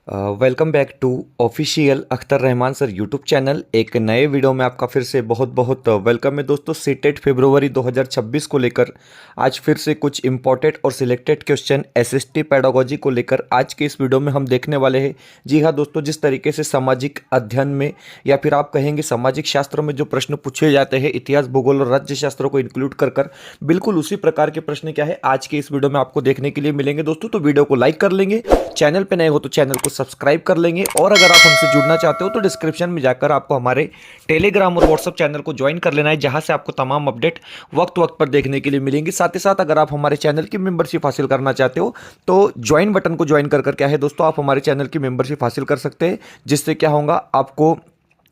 Welcome back to official Akhtar Rahman sir YouTube channel. एक नए video में आपका फिर से बहुत बहुत वेलकम है दोस्तों। सीटेट फरवरी 2026 को लेकर आज फिर से कुछ इंपॉर्टेंट और सिलेक्टेड क्वेश्चन एसएसटी पेडागोजी को लेकर आज के इस वीडियो में हम देखने वाले हैं। जी हाँ दोस्तों, जिस तरीके से सामाजिक अध्ययन में या फिर आप कहेंगे सामाजिक शास्त्र में जो प्रश्न पूछे जाते हैं इतिहास, भूगोल और राज्य शास्त्र को इंक्लूड कर बिल्कुल उसी प्रकार के प्रश्न क्या है आज के इस वीडियो में आपको देखने के लिए मिलेंगे दोस्तों। तो वीडियो को लाइक कर लेंगे, चैनल पे नए हो तो चैनल को सब्सक्राइब कर लेंगे, और अगर आप हमसे जुड़ना चाहते हो तो डिस्क्रिप्शन में जाकर आपको हमारे टेलीग्राम और व्हाट्सएप चैनल को ज्वाइन कर लेना है, जहां से आपको तमाम अपडेट वक्त वक्त पर देखने के लिए मिलेंगी। साथ ही साथ अगर आप हमारे चैनल की मेंबरशिप हासिल करना चाहते हो तो ज्वाइन बटन को ज्वाइन कर क्या है दोस्तों, आप हमारे चैनल की मेंबरशिप हासिल कर सकते हैं, जिससे क्या होगा आपको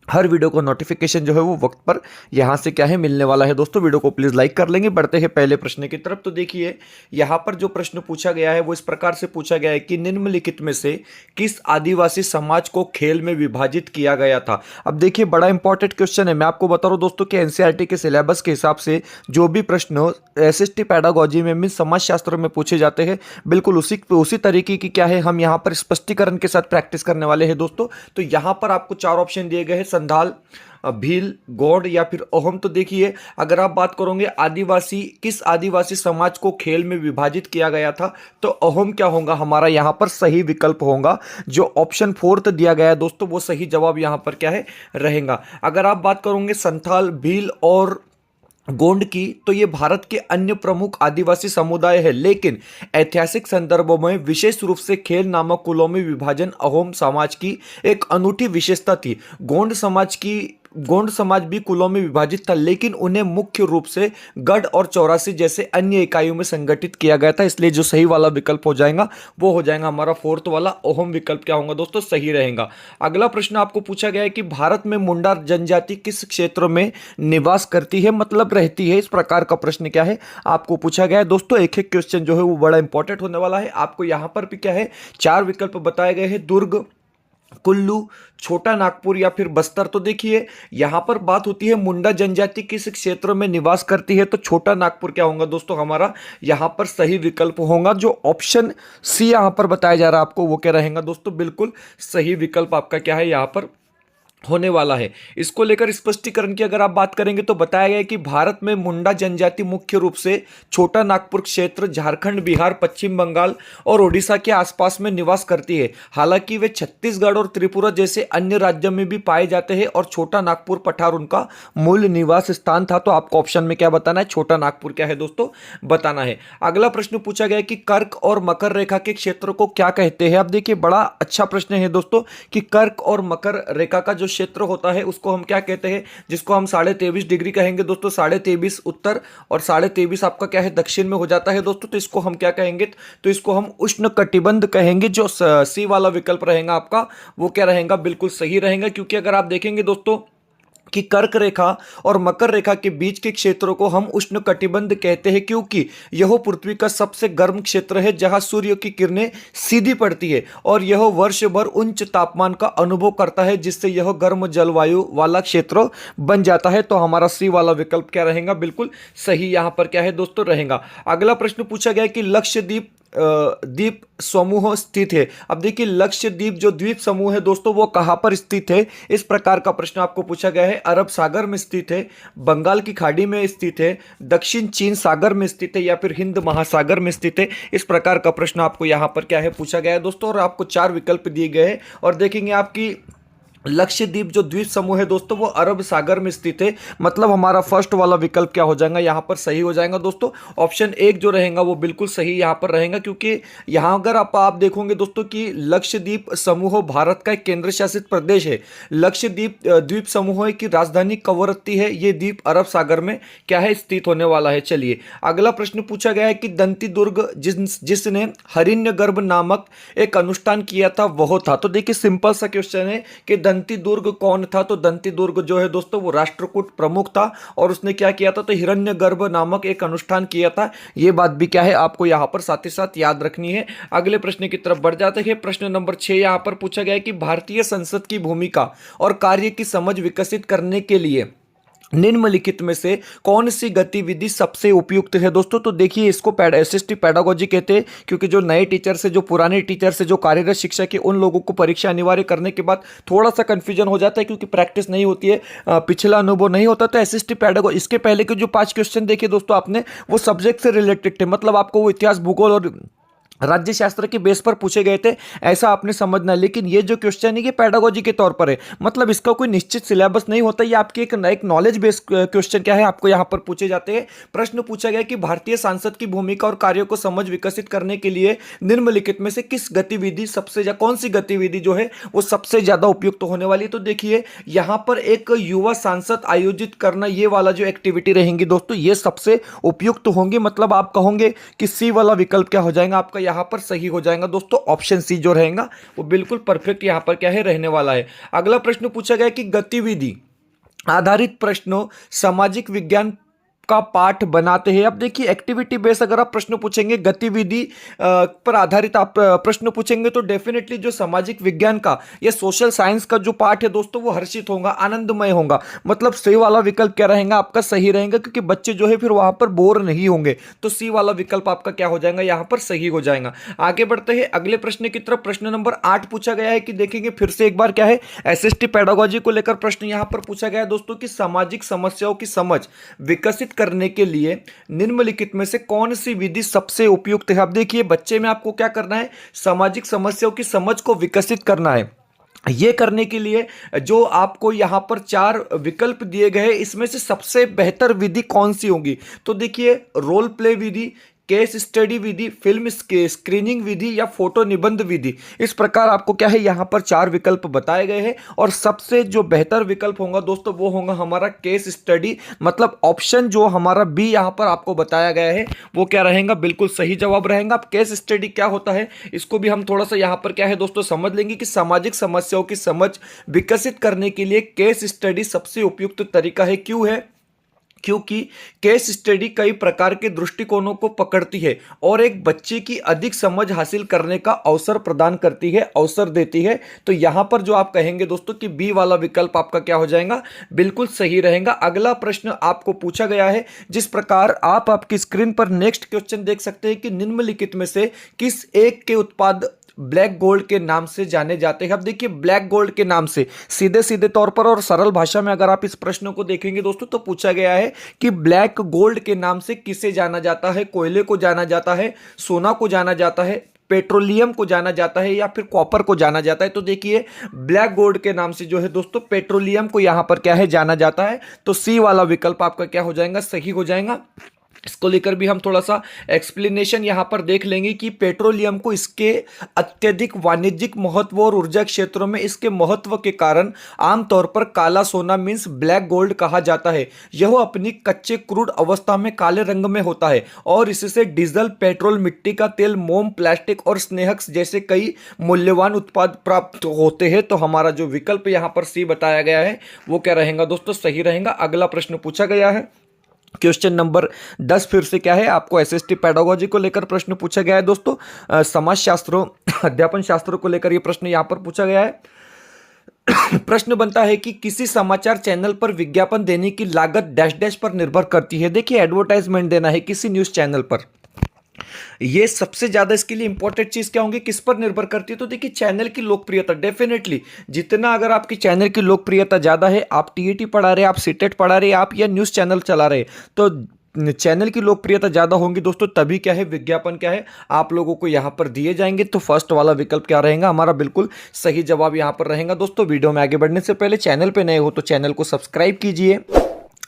हर वीडियो को नोटिफिकेशन जो है वो वक्त पर यहाँ से क्या है मिलने वाला है दोस्तों। वीडियो को प्लीज़ लाइक कर लेंगे। बढ़ते हैं पहले प्रश्न की तरफ। तो देखिए यहाँ पर जो प्रश्न पूछा गया है वो इस प्रकार से पूछा गया है कि निम्नलिखित में से किस आदिवासी समाज को खेल में विभाजित किया गया था। अब देखिए बड़ा इंपॉर्टेंट क्वेश्चन है। मैं आपको बता रहा हूँ दोस्तों कि एनसीईआरटी के सिलेबस के हिसाब से जो भी प्रश्न एसएसटी पेडागोजी में मीन समाजशास्त्र में पूछे जाते हैं बिल्कुल उसी तरीके की क्या है हम यहाँ पर स्पष्टीकरण के साथ प्रैक्टिस करने वाले हैं दोस्तों। तो यहाँ पर आपको चार ऑप्शन दिए गए हैं, संथाल, भील, गौड़ या फिर अहोम। तो देखिए अगर आप बात करोगे आदिवासी, किस आदिवासी समाज को खेल में विभाजित किया गया था, तो अहोम क्या होगा हमारा यहाँ पर सही विकल्प होगा। जो ऑप्शन फोर्थ दिया गया है दोस्तों वो सही जवाब यहाँ पर क्या है रहेगा। अगर आप बात करोगे संथाल, भील और गोंड की, तो ये भारत के अन्य प्रमुख आदिवासी समुदाय है, लेकिन ऐतिहासिक संदर्भों में विशेष रूप से खेल नामक कुलों में विभाजन अहोम समाज की एक अनूठी विशेषता थी। गोंड समाज भी कुलों में विभाजित था, लेकिन उन्हें मुख्य रूप से गढ़ और चौरासी जैसे अन्य इकाइयों में संगठित किया गया था। इसलिए जो सही वाला विकल्प हो जाएगा वो हो जाएगा हमारा फोर्थ वाला अहोम विकल्प क्या होगा दोस्तों, सही रहेगा। अगला प्रश्न आपको पूछा गया है कि भारत में मुंडा जनजाति किस क्षेत्र में निवास करती है, मतलब रहती है। इस प्रकार का प्रश्न क्या है आपको पूछा गया है दोस्तों। एक एक क्वेश्चन जो है वो बड़ा इंपॉर्टेंट होने वाला है। आपको यहां पर भी क्या है चार विकल्प बताए गए हैं, दुर्ग, कुल्लू, छोटा नागपुर या फिर बस्तर। तो देखिए यहां पर बात होती है मुंडा जनजाति किस क्षेत्र में निवास करती है, तो छोटा नागपुर क्या होगा दोस्तों हमारा यहां पर सही विकल्प होगा। जो ऑप्शन सी यहां पर बताया जा रहा है आपको वो क्या रहेगा दोस्तों, बिल्कुल सही विकल्प आपका क्या है यहां पर होने वाला है। इसको लेकर स्पष्टीकरण की अगर आप बात करेंगे तो बताया गया है कि भारत में मुंडा जनजाति मुख्य रूप से छोटा नागपुर क्षेत्र, झारखंड, बिहार, पश्चिम बंगाल और ओडिशा के आसपास में निवास करती है। हालांकि वे छत्तीसगढ़ और त्रिपुरा जैसे अन्य राज्यों में भी पाए जाते हैं और छोटा नागपुर पठार उनका मूल निवास स्थान था। तो आपको ऑप्शन में क्या बताना है, छोटा नागपुर क्या है दोस्तों बताना है। अगला प्रश्न पूछा गया कि कर्क और मकर रेखा के क्षेत्र को क्या कहते हैं। अब देखिए बड़ा अच्छा प्रश्न है दोस्तों कि कर्क और मकर रेखा का जो क्षेत्र होता है उसको हम क्या कहते हैं, जिसको हम 23.5 डिग्री कहेंगे दोस्तों। 23.5 उत्तर और 23.5 आपका क्या है दक्षिण में हो जाता है दोस्तों। तो इसको हम क्या कहेंगे, तो इसको हम उष्ण कटिबंध कहेंगे। जो सी वाला विकल्प रहेगा आपका वो क्या रहेगा, बिल्कुल सही रहेगा। क्योंकि अगर आप देखेंगे दोस्तों कि कर्क रेखा और मकर रेखा के बीच के क्षेत्रों को हम उष्ण कटिबंध कहते हैं, क्योंकि यह पृथ्वी का सबसे गर्म क्षेत्र है जहां सूर्य की किरणें सीधी पड़ती है और यह वर्ष भर उच्च तापमान का अनुभव करता है, जिससे यह गर्म जलवायु वाला क्षेत्र बन जाता है। तो हमारा सी वाला विकल्प क्या रहेगा, बिल्कुल सही यहां पर क्या है दोस्तों रहेगा। अगला प्रश्न पूछा गया कि लक्षद्वीप द्वीप समूह स्थित है। अब देखिए लक्षद्वीप जो द्वीप समूह है दोस्तों वो कहां पर स्थित है, इस प्रकार का प्रश्न आपको पूछा गया है। अरब सागर में स्थित है, बंगाल की खाड़ी में स्थित है, दक्षिण चीन सागर में स्थित है या फिर हिंद महासागर में स्थित है। इस प्रकार का प्रश्न आपको यहां पर क्या है पूछा गया है दोस्तों, और आपको चार विकल्प दिए गए हैं। और देखेंगे आपकी लक्षद्वीप जो द्वीप समूह है दोस्तों वो अरब सागर में स्थित है, मतलब हमारा फर्स्ट वाला विकल्प क्या हो जाएगा यहां पर सही हो जाएगा दोस्तों। ऑप्शन एक जो रहेगा वो बिल्कुल सही यहां पर रहेगा, क्योंकि यहां अगर आप देखोगे दोस्तों कि लक्षद्वीप समूह भारत का एक केंद्र शासित प्रदेश है। लक्षद्वीप द्वीप समूह की राजधानी कवरत्ती है। ये द्वीप अरब सागर में क्या है स्थित होने वाला है। चलिए अगला प्रश्न पूछा गया है कि दंती दुर्ग जिसने हरिण्यगर्भ नामक एक अनुष्ठान किया था वह था। तो देखिए सिंपल सा क्वेश्चन है कि दंती दुर्ग कौन था, तो दंती दुर्ग जो है दोस्तों वो राष्ट्रकूट प्रमुख था और उसने क्या किया था, तो हिरण्यगर्भ नामक एक अनुष्ठान किया था। यह बात भी क्या है आपको यहां पर साथ ही साथ याद रखनी है। अगले प्रश्न की तरफ बढ़ जाते हैं। प्रश्न नंबर 6 यहां पर पूछा गया है कि भारतीय संसद की भूमिका और कार्य की समझ विकसित करने के लिए निम्नलिखित में से कौन सी गतिविधि सबसे उपयुक्त है दोस्तों? तो देखिए, इसको एसिस्टिव पेडागोजी कहते हैं, क्योंकि जो नए टीचर से, जो पुराने टीचर से, जो कार्यरत शिक्षक है, उन लोगों को परीक्षा अनिवार्य करने के बाद थोड़ा सा कंफ्यूजन हो जाता है, क्योंकि प्रैक्टिस नहीं होती है, पिछला अनुभव नहीं होता। तो एसिस्टिव पेडागोजी, इसके पहले के जो 5 क्वेश्चन देखे दोस्तों आपने, वो सब्जेक्ट से रिलेटेड थे, मतलब आपको वो इतिहास, भूगोल और राज्य शास्त्र के बेस पर पूछे गए थे, ऐसा आपने समझना। लेकिन ये जो क्वेश्चन है ये पेडागोजी के तौर पर है, मतलब इसका कोई निश्चित सिलेबस नहीं होता। ये आपके एक नॉलेज बेस्ड क्वेश्चन क्या है, आपको यहाँ पर पूछे जाते हैं। प्रश्न पूछा गया कि भारतीय सांसद की भूमिका और कार्यों को समझ विकसित करने के लिए निम्नलिखित में से किस गतिविधि सबसे ज्यादा, कौन सी गतिविधि जो है वो सबसे ज्यादा उपयुक्त होने वाली है? तो देखिए, यहाँ पर एक युवा सांसद आयोजित करना, ये वाला जो एक्टिविटी रहेंगी दोस्तों, ये सबसे उपयुक्त होंगी। मतलब आप कहोगे कि सी वाला विकल्प क्या हो जाएगा आपका, यहां पर सही हो जाएगा दोस्तों। ऑप्शन सी जो रहेगा वो बिल्कुल परफेक्ट यहां पर क्या है, रहने वाला है। अगला प्रश्न पूछा गया कि गतिविधि आधारित प्रश्नों सामाजिक विज्ञान का पाठ बनाते हैं। अब देखिए, एक्टिविटी बेस अगर आप प्रश्न पूछेंगे, गतिविधि पर आधारित आप प्रश्न पूछेंगे, तो डेफिनेटली जो सामाजिक विज्ञान का या सोशल साइंस का जो पाठ है दोस्तों, वो हर्षित होगा, आनंदमय होगा। मतलब सी वाला विकल्प क्या रहेगा आपका, सही रहेगा, क्योंकि बच्चे जो है फिर वहां पर बोर नहीं होंगे। तो सी वाला विकल्प आपका क्या हो जाएगा, यहां पर सही हो जाएगा। आगे बढ़ते हैं अगले प्रश्न की तरफ। प्रश्न नंबर 8 पूछा गया है कि देखेंगे फिर से एक बार क्या है, एसएसटी पेडागोजी को लेकर प्रश्न यहां पर पूछा गया है दोस्तों कि सामाजिक समस्याओं की समझ विकसित करने के लिए निम्नलिखित में से कौन सी विधि सबसे उपयुक्त है? अब देखिए, बच्चे में आपको क्या करना है, सामाजिक समस्याओं की समझ को विकसित करना है। ये करने के लिए जो आपको यहां पर 4 विकल्प दिए गए हैं, इसमें से सबसे बेहतर विधि कौन सी होगी? तो देखिए, रोल प्ले विधि, केस स्टडी विधि, फिल्म स्क्रीनिंग विधि या फोटो निबंध विधि। इस प्रकार आपको क्या है, यहां पर 4 विकल्प बताए गए हैं, और सबसे जो बेहतर विकल्प होगा दोस्तों वो होगा हमारा केस स्टडी। मतलब ऑप्शन जो हमारा बी यहां पर आपको बताया गया है वो क्या रहेगा, बिल्कुल सही जवाब रहेगा। अब केस स्टडी क्या होता है, इसको भी हम थोड़ा सा यहां पर क्या है दोस्तों समझ लेंगे कि सामाजिक समस्याओं की समझ विकसित करने के लिए केस स्टडी सबसे उपयुक्त तरीका है। क्यों है? क्योंकि केस स्टडी कई प्रकार के दृष्टिकोणों को पकड़ती है और एक बच्चे की अधिक समझ हासिल करने का अवसर प्रदान करती है, अवसर देती है। तो यहां पर जो आप कहेंगे दोस्तों कि बी वाला विकल्प आपका क्या हो जाएगा, बिल्कुल सही रहेगा। अगला प्रश्न आपको पूछा गया है, जिस प्रकार आप आपकी स्क्रीन पर नेक्स्ट क्वेश्चन देख सकते हैं कि निम्नलिखित में से किस एक के उत्पाद ब्लैक गोल्ड के नाम से जाने जाते हैं? अब देखिए, ब्लैक गोल्ड के नाम से सीधे सीधे तौर पर और सरल भाषा में अगर आप इस प्रश्न को देखेंगे दोस्तों, तो पूछा गया है कि ब्लैक गोल्ड के नाम से किसे जाना जाता है? कोयले को जाना जाता है, सोना को जाना जाता है, पेट्रोलियम को जाना जाता है, या फिर कॉपर को जाना जाता है? तो देखिए, ब्लैक गोल्ड के नाम से जो है दोस्तों पेट्रोलियम को यहां पर क्या है, जाना जाता है। तो सी वाला विकल्प आपका क्या हो जाएगा, सही हो जाएगा। इसको लेकर भी हम थोड़ा सा एक्सप्लेनेशन यहां पर देख लेंगे कि पेट्रोलियम को इसके अत्यधिक वाणिज्यिक महत्व और ऊर्जा क्षेत्रों में इसके महत्व के कारण आमतौर पर काला सोना मींस ब्लैक गोल्ड कहा जाता है। यह अपनी कच्चे क्रूड अवस्था में काले रंग में होता है और इससे डीजल, पेट्रोल, मिट्टी का तेल, मोम, प्लास्टिक और स्नेहक जैसे कई मूल्यवान उत्पाद प्राप्त होते हैं। तो हमारा जो विकल्प यहां पर सी बताया गया है वो क्या रहेगा दोस्तों, सही रहेगा। अगला प्रश्न पूछा गया है क्वेश्चन नंबर 10, फिर से क्या है, आपको एसएसटी पेडागोजी को लेकर प्रश्न पूछा गया है दोस्तों। समाज शास्त्रों, अध्यापन शास्त्रों को लेकर यह प्रश्न यहां पर पूछा गया है। प्रश्न बनता है कि किसी समाचार चैनल पर विज्ञापन देने की लागत डैश डैश पर निर्भर करती है। देखिए, एडवर्टाइजमेंट देना है किसी न्यूज चैनल पर, ये सबसे ज्यादा इसके लिए इंपॉर्टेंट चीज क्या होगी, किस पर निर्भर करती है? तो देखिए, चैनल की लोकप्रियता। डेफिनेटली जितना अगर आपकी चैनल की लोकप्रियता ज्यादा है, आप टीईटी पढ़ा रहे, आप सीटेट पढ़ा रहे, आप या न्यूज चैनल चला रहे, तो चैनल की लोकप्रियता ज्यादा होंगी दोस्तों, तभी क्या है, विज्ञापन क्या है आप लोगों को यहां पर दिए जाएंगे। तो फर्स्ट वाला विकल्प क्या रहेगा हमारा, बिल्कुल सही जवाब यहां पर रहेगा दोस्तों। वीडियो में आगे बढ़ने से पहले चैनल पे नए हो तो चैनल को सब्सक्राइब कीजिए,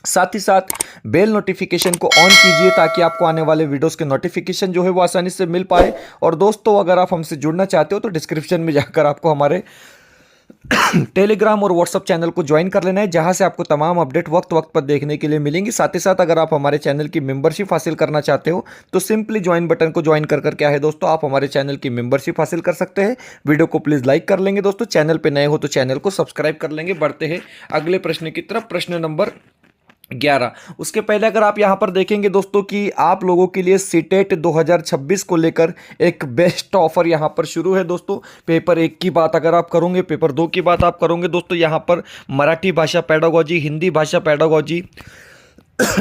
साथ ही साथ बेल नोटिफिकेशन को ऑन कीजिए ताकि आपको आने वाले वीडियोस के नोटिफिकेशन जो है वो आसानी से मिल पाए। और दोस्तों, अगर आप हमसे जुड़ना चाहते हो तो डिस्क्रिप्शन में जाकर आपको हमारे टेलीग्राम और व्हाट्सअप चैनल को ज्वाइन कर लेना है, जहां से आपको तमाम अपडेट वक्त वक्त पर देखने के लिए मिलेंगी। साथ ही साथ अगर आप हमारे चैनल की मेंबरशिप हासिल करना चाहते हो तो सिंपली ज्वाइन बटन को ज्वाइन कर क्या है दोस्तों, आप हमारे चैनल की मेंबरशिप हासिल कर सकते हैं। वीडियो को प्लीज लाइक कर लेंगे दोस्तों, चैनल पर नए हो तो चैनल को सब्सक्राइब कर लेंगे। बढ़ते हैं अगले प्रश्न की तरफ। प्रश्न नंबर 11। उसके पहले अगर आप यहाँ पर देखेंगे दोस्तों कि आप लोगों के लिए सीटेट 2026 को लेकर एक बेस्ट ऑफर यहाँ पर शुरू है दोस्तों। पेपर 1 की बात अगर आप करोगे, पेपर 2 की बात आप करोगे दोस्तों, यहाँ पर मराठी भाषा पेडागोजी, हिंदी भाषा पेडागोजी,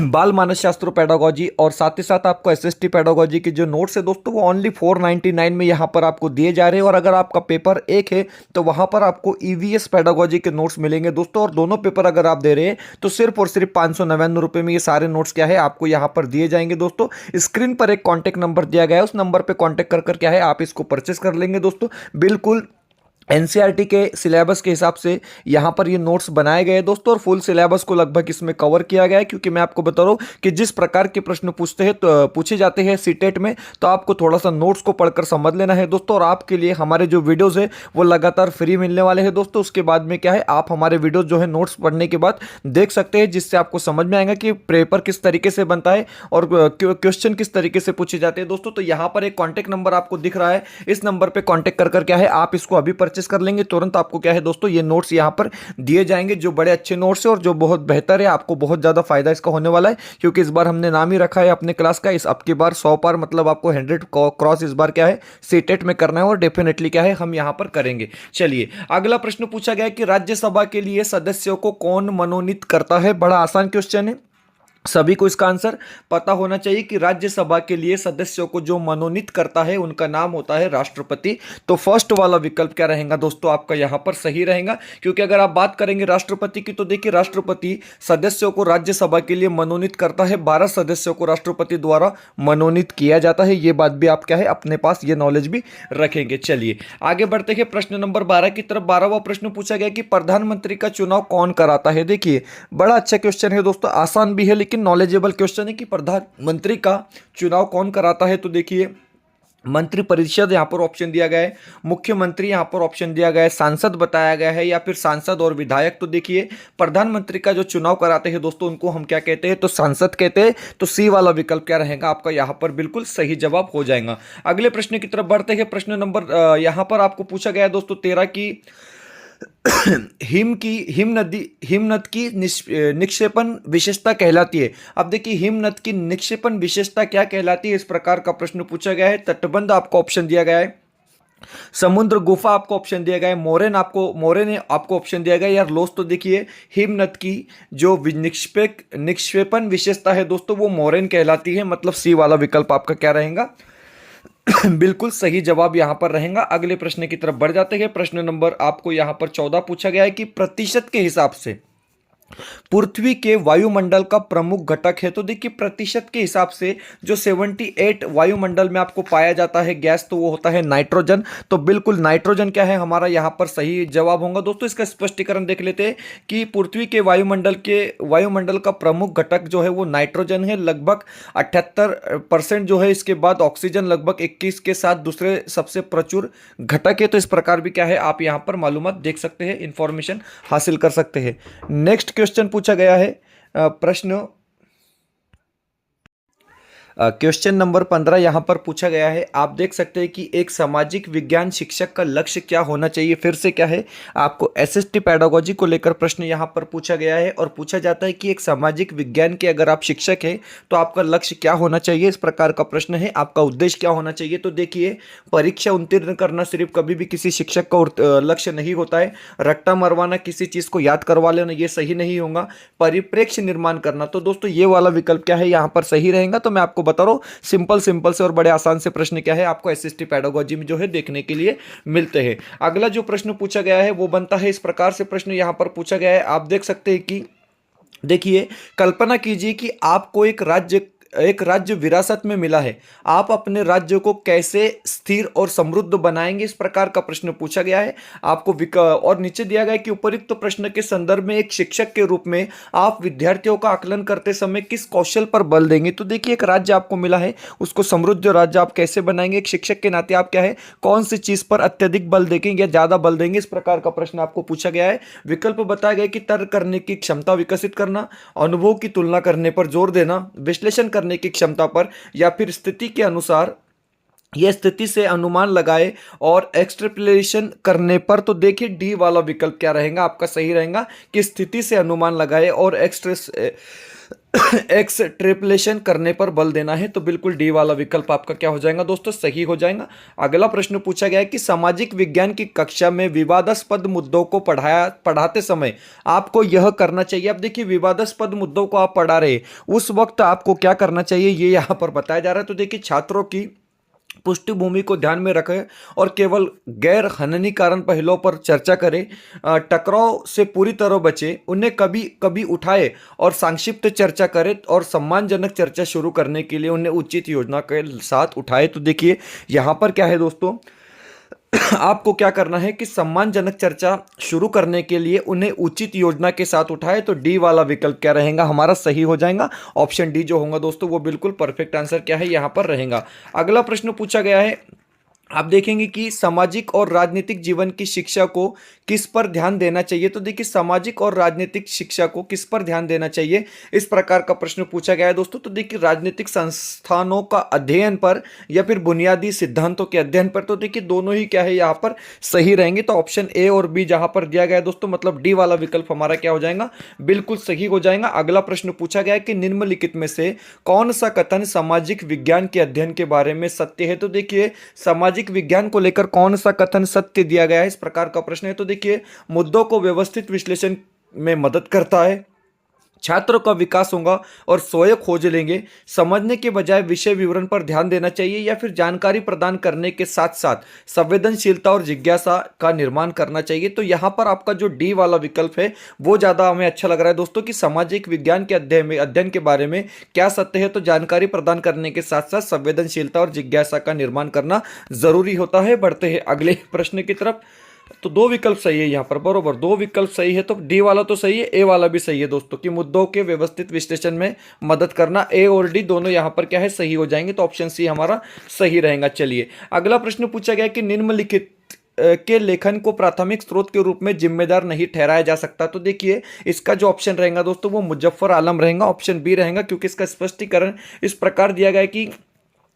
बाल मानस शास्त्र पेडागोजी और साथ ही साथ आपको एसएसटी पेडागोजी के जो नोट्स है दोस्तों वो ओनली 499 में यहाँ पर आपको दिए जा रहे हैं। और अगर आपका पेपर 1 है तो वहाँ पर आपको ईवीएस पेडागोजी के नोट्स मिलेंगे दोस्तों। और दोनों पेपर अगर आप दे रहे हैं तो सिर्फ और सिर्फ 599 रुपये में ये सारे नोट्स क्या है आपको यहाँ पर दिए जाएंगे दोस्तों। स्क्रीन पर एक कॉन्टैक्ट नंबर दिया गया है, उस नंबर पर कॉन्टैक्ट कर क्या है आप इसको परचेस कर लेंगे दोस्तों। बिल्कुल एनसीईआरटी के सिलेबस के हिसाब से यहाँ पर ये नोट्स बनाए गए हैं दोस्तों। और फुल सिलेबस को लगभग इसमें कवर किया गया है, क्योंकि मैं आपको बता रहा हूँ कि जिस प्रकार के प्रश्न पूछते हैं तो पूछे जाते हैं सीटेट में, तो आपको थोड़ा सा नोट्स को पढ़कर समझ लेना है दोस्तों। और आपके लिए हमारे जो वीडियोज़ है वो लगातार फ्री मिलने वाले हैं दोस्तों। उसके बाद में क्या है आप हमारे वीडियोज़ जो है नोट्स पढ़ने के बाद देख सकते हैं, जिससे आपको समझ में आएगा कि पेपर किस तरीके से बनता है और क्वेश्चन किस तरीके से पूछे जाते हैं दोस्तों। तो यहाँ पर एक कॉन्टैक्ट नंबर आपको दिख रहा है, इस नंबर पर कॉन्टैक्ट कर क्या है आप इसको अभी परचेस कर लेंगे तुरंत। आपको क्या है दोस्तों ये नोट्स यहां पर दिए जाएंगे जो बड़े अच्छे नोट्स है और जो बहुत बेहतर है। आपको बहुत ज्यादा फायदा इसका होने वाला है, क्योंकि इस बार हमने नाम ही रखा है अपने क्लास का, इस अब की बार 100 पार मतलब आपको 100 क्रॉस इस बार क्या है सीटेट में करना है और डेफिनेटली क्या है हम यहां पर करेंगे। चलिए अगला प्रश्न पूछा गया कि राज्यसभा के लिए सदस्यों को कौन मनोनीत करता है। बड़ा आसान क्वेश्चन है, सभी को इसका आंसर पता होना चाहिए कि राज्यसभा के लिए सदस्यों को जो मनोनीत करता है उनका नाम होता है राष्ट्रपति। तो फर्स्ट वाला विकल्प क्या रहेगा दोस्तों आपका यहां पर सही रहेगा, क्योंकि अगर आप बात करेंगे राष्ट्रपति की तो देखिए राष्ट्रपति सदस्यों को राज्यसभा के लिए मनोनीत करता है। 12 सदस्यों को राष्ट्रपति द्वारा मनोनीत किया जाता है। ये बात भी आप क्या है अपने पास ये नॉलेज भी रखेंगे। चलिए आगे बढ़ते हैं प्रश्न नंबर 12 की तरफ। 12वां प्रश्न पूछा गया कि प्रधानमंत्री का चुनाव कौन कराता है। देखिए बड़ा अच्छा क्वेश्चन है दोस्तों, आसान भी है लेकिन नॉलेजेबल क्वेश्चन है कि प्रधानमंत्री का चुनाव कौन कराता है। तो देखिए मंत्री परिषद यहां पर ऑप्शन दिया गया है, मुख्यमंत्री यहां पर ऑप्शन दिया गया है, सांसद बताया गया है या फिर सांसद और विधायक। तो देखिए प्रधानमंत्री का जो चुनाव कराते हैं दोस्तों उनको हम क्या कहते हैं तो सांसद कहते हैं। तो सी वाला विकल्प क्या रहेगा आपका यहां पर बिल्कुल सही जवाब हो जाएगा। अगले प्रश्न की तरफ बढ़ते हैं। प्रश्न नंबर यहां पर आपको पूछा गया है दोस्तों 13 की हिमनद की निक्षेपण विशेषता कहलाती है। अब देखिए हिमनद की निक्षेपण विशेषता क्या कहलाती है, इस प्रकार का प्रश्न पूछा गया है। तटबंध आपको ऑप्शन दिया गया है, समुद्र गुफा आपको ऑप्शन दिया गया है, मोरेने आपको ऑप्शन दिया गया है, यार लोस। तो देखिए हिमनद की जो निक्षेपण विशेषता है दोस्तों वो मोरेन कहलाती है। मतलब सी वाला विकल्प आपका क्या रहेगा बिल्कुल सही जवाब यहां पर रहेगा। अगले प्रश्न की तरफ बढ़ जाते हैं। प्रश्न नंबर आपको यहां पर 14 पूछा गया है कि प्रतिशत के हिसाब से पृथ्वी के वायुमंडल का प्रमुख घटक है। तो देखिए प्रतिशत के हिसाब से जो 78 वायुमंडल में आपको पाया जाता है गैस, तो वो होता है नाइट्रोजन। तो बिल्कुल नाइट्रोजन क्या है हमारा यहाँ पर सही जवाब होगा दोस्तों। इसका स्पष्टीकरण देख लेते हैं कि पृथ्वी के वायुमंडल का प्रमुख घटक जो है वो नाइट्रोजन है। लगभग 78% जो है, इसके बाद ऑक्सीजन लगभग 21 के साथ दूसरे सबसे प्रचुर घटक है। तो इस प्रकार भी क्या है आप यहाँ पर मालूमात देख सकते हैं, इंफॉर्मेशन हासिल कर सकते हैं। नेक्स्ट क्वेश्चन पूछा गया है क्वेश्चन नंबर 15 यहाँ पर पूछा गया है। आप देख सकते हैं कि एक सामाजिक विज्ञान शिक्षक का लक्ष्य क्या होना चाहिए। फिर से क्या है आपको एसएसटी पेडागोजी को लेकर प्रश्न यहाँ पर पूछा गया है और पूछा जाता है कि एक सामाजिक विज्ञान के अगर आप शिक्षक हैं तो आपका लक्ष्य क्या होना चाहिए। इस प्रकार का प्रश्न है, आपका उद्देश्य क्या होना चाहिए। तो देखिए परीक्षा उत्तीर्ण करना सिर्फ कभी भी किसी शिक्षक का लक्ष्य नहीं होता है। रट्टा मरवाना, किसी चीज़ को याद करवा लेना, ये सही नहीं होगा। परिप्रेक्ष्य निर्माण करना, तो दोस्तों ये वाला विकल्प क्या है यहाँ पर सही रहेगा। तो मैं आपको बता रहा हूं सिंपल से और बड़े आसान से प्रश्न क्या है आपको एसएसटी पेडागोजी में जो है देखने के लिए मिलते हैं। अगला जो प्रश्न पूछा गया है वो बनता है इस प्रकार से। प्रश्न यहां पर पूछा गया है, आप देख सकते हैं कि देखिए कल्पना कीजिए कि आपको एक राज्य विरासत में मिला है, आप अपने राज्य को कैसे स्थिर और समृद्ध बनाएंगे। इस प्रकार का प्रश्न पूछा गया है आपको। और नीचे दिया गया है कि उपरोक्त प्रश्न के संदर्भ में एक शिक्षक के रूप में आप विद्यार्थियों का आकलन करते समय किस कौशल पर बल देंगे। तो देखिए एक राज्य आपको मिला है, उसको समृद्ध राज्य आप कैसे बनाएंगे। एक शिक्षक के नाते आप क्या है कौन सी चीज पर अत्यधिक बल देंगे या ज्यादा बल देंगे, इस प्रकार का प्रश्न आपको पूछा गया है। विकल्प बताया गया कि तर्क करने की क्षमता विकसित करना, अनुभव की तुलना करने पर जोर देना, विश्लेषण करने की क्षमता पर, या फिर स्थिति के अनुसार यह स्थिति से अनुमान लगाए और एक्सट्रपलेशन करने पर। तो देखिए डी वाला विकल्प क्या रहेगा आपका सही रहेगा कि स्थिति से अनुमान लगाए और एक्सट्रेपलेशन करने पर बल देना है, तो बिल्कुल डी वाला विकल्प आपका क्या हो जाएगा दोस्तों, सही हो जाएगा। अगला प्रश्न पूछा गया है कि सामाजिक विज्ञान की कक्षा में विवादास्पद मुद्दों को पढ़ाते समय आपको यह करना चाहिए। अब देखिए, विवादास्पद मुद्दों को आप पढ़ा रहे उस वक्त आपको क्या करना चाहिए, ये यहां पर बताया जा रहा है। तो देखिए, छात्रों की पृष्ठभूमि को ध्यान में रखें और केवल गैर हननी कारण पहलुओं पर चर्चा करें, टकराव से पूरी तरह बचे, उन्हें कभी कभी उठाए और संक्षिप्त चर्चा करें और सम्मानजनक चर्चा शुरू करने के लिए उन्हें उचित योजना के साथ उठाए। तो देखिए, यहां पर क्या है दोस्तों, आपको क्या करना है कि सम्मानजनक चर्चा शुरू करने के लिए उन्हें उचित योजना के साथ उठाए। तो डी वाला विकल्प क्या रहेगा हमारा, सही हो जाएगा। ऑप्शन डी जो होगा दोस्तों वो बिल्कुल परफेक्ट आंसर क्या है यहां पर रहेगा। अगला प्रश्न पूछा गया है, आप देखेंगे कि सामाजिक और राजनीतिक जीवन की शिक्षा को किस पर ध्यान देना चाहिए। तो देखिए, सामाजिक और राजनीतिक शिक्षा को किस पर ध्यान देना चाहिए, इस प्रकार का प्रश्न पूछा गया है दोस्तों। तो देखिए, राजनीतिक संस्थानों का अध्ययन पर या फिर बुनियादी सिद्धांतों के अध्ययन पर। तो देखिए, दोनों ही क्या है यहाँ पर सही रहेंगे। तो ऑप्शन ए और बी जहां पर दिया गया है दोस्तों, मतलब डी वाला विकल्प हमारा क्या हो जाएगा, बिल्कुल सही हो जाएगा। अगला प्रश्न पूछा गया है कि निम्नलिखित में से कौन सा कथन सामाजिक विज्ञान के अध्ययन के बारे में सत्य है। तो देखिए, सामाजिक विज्ञान को लेकर कौन सा कथन सत्य दिया गया है, इस प्रकार का प्रश्न है। तो देखिए, मुद्दों को व्यवस्थित विश्लेषण में मदद करता है, छात्रों का विकास होगा और स्वयं खोज लेंगे, समझने के बजाय विषय विवरण पर ध्यान देना चाहिए, या फिर जानकारी प्रदान करने के साथ साथ संवेदनशीलता और जिज्ञासा का निर्माण करना चाहिए। तो यहां पर आपका जो डी वाला विकल्प है वो ज्यादा हमें अच्छा लग रहा है दोस्तों, कि सामाजिक विज्ञान के अध्ययन के बारे में क्या सत्य है। तो जानकारी प्रदान करने के साथ साथ संवेदनशीलता और जिज्ञासा का निर्माण करना जरूरी होता है। बढ़ते हैं अगले प्रश्न की तरफ। तो दो विकल्प सही है यहाँ पर, बरोबर दो विकल्प सही है। तो डी वाला तो सही है, ए वाला भी सही है दोस्तों, कि मुद्दों के व्यवस्थित विश्लेषण में मदद करना। ए और डी दोनों यहाँ पर क्या है, सही हो जाएंगे। तो ऑप्शन सी हमारा सही रहेगा। चलिए, अगला प्रश्न पूछा गया कि निम्नलिखित के लेखन को प्राथमिक स्रोत के रूप में जिम्मेदार नहीं ठहराया जा सकता। तो देखिए, इसका जो ऑप्शन रहेगा दोस्तों वो मुजफ्फर आलम रहेगा, ऑप्शन बी रहेगा, क्योंकि इसका स्पष्टीकरण इस प्रकार दिया गया है कि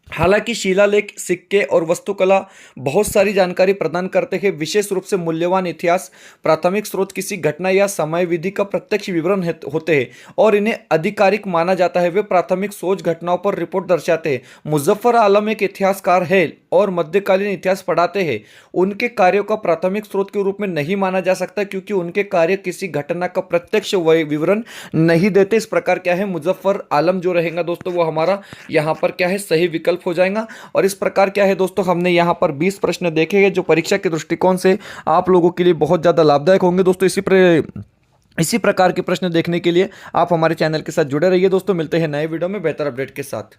हालांकि शिलालेख, सिक्के और वास्तुकला बहुत सारी जानकारी प्रदान करते हैं, विशेष रूप से मूल्यवान इतिहास प्राथमिक स्रोत किसी घटना या समय विधि का प्रत्यक्ष विवरण होते हैं और इन्हें आधिकारिक माना जाता है। वे प्राथमिक सोच घटनाओं पर रिपोर्ट दर्शाते हैं। मुजफ्फर आलम एक इतिहासकार है और मध्यकालीन इतिहास पढ़ाते हैं। उनके कार्यों का प्राथमिक स्रोत के रूप में नहीं माना जा सकता, क्योंकि उनके कार्य किसी घटना का प्रत्यक्ष विवरण नहीं देते। इस प्रकार क्या है, मुजफ्फर आलम जो रहेगा दोस्तों वो हमारा यहाँ पर क्या है, सही विकल्प हो जाएगा। और इस प्रकार क्या है दोस्तों, हमने यहाँ पर 20 प्रश्न देखे हैं जो परीक्षा के दृष्टिकोण से आप लोगों के लिए बहुत ज़्यादा लाभदायक होंगे दोस्तों। इसी प्रकार के प्रश्न देखने के लिए आप हमारे चैनल के साथ जुड़े रहिए दोस्तों। मिलते हैं नए वीडियो में बेहतर अपडेट के साथ।